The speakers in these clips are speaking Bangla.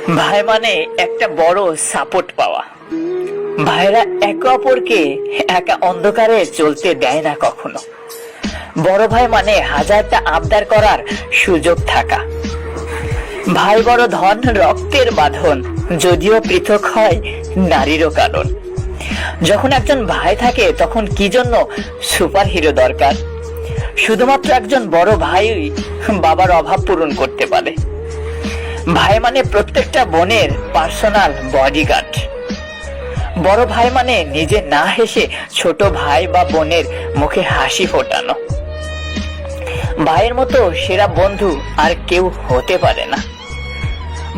ভাই মানে একটা বড় সাপোর্ট পাওয়া। ভাইরা একে অপরকে একা অন্ধকারে চলতে দেয় না কখনো। বড় ভাই মানে হাজারটা আবদার করার সুযোগ থাকা। ভাই বড় ধন রক্তের বাঁধন, যদিও পৃথক হয় নারীরও কারণ। যখন একজন ভাই থাকে তখন কি জন্য সুপার হিরো দরকার? শুধুমাত্র একজন বড় ভাই বাবার অভাব পূরণ করতে পারে। ভাই মানে প্রত্যেকটা বোনের পার্সোনাল বডিগার্ড। বড় ভাই মানে নিজে না হেসে ছোট ভাই বা বোনের মুখে হাসি ফোটানো। ভাইয়ের মতো সেরা বন্ধু আর কেউ হতে পারে না।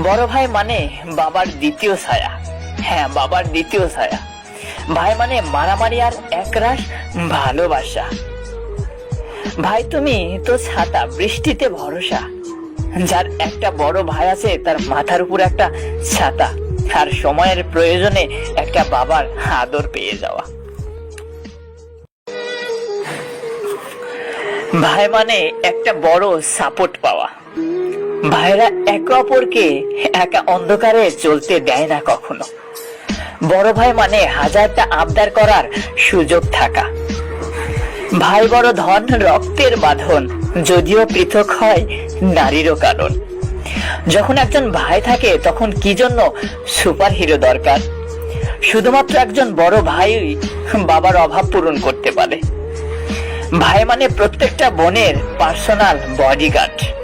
বড় ভাই মানে বাবার দ্বিতীয় ছায়া। হ্যাঁ, বাবার দ্বিতীয় ছায়া। ভাই মানে মারামারি আর একরাশ ভালোবাসা। ভাই তুমি তো ছাতা, বৃষ্টিতে ভরসা। যার একটা বড় ভাই আছে তার মাথার উপর একটা ছাতা, আর সময়ের প্রয়োজনে একটা বাবার আদর পেয়ে যাওয়া। ভাই মানে একটা বড় সাপোর্ট পাওয়া। ভাইরা একে অপরকে একা অন্ধকারে চলতে দেয় না কখনো। বড় ভাই মানে হাজারটা আবদার করার সুযোগ থাকা। ভাই বড় ধন রক্তের বাঁধন, যদিও পৃথক হয় নারীরও কারণ। যখন একজন ভাই থাকে তখন কি জন্য সুপার হিরো দরকার? শুধুমাত্র একজন বড় ভাই বাবার অভাব পূরণ করতে পারে। ভাই মানে প্রত্যেকটা বোনের পার্সোনাল বডিগার্ড।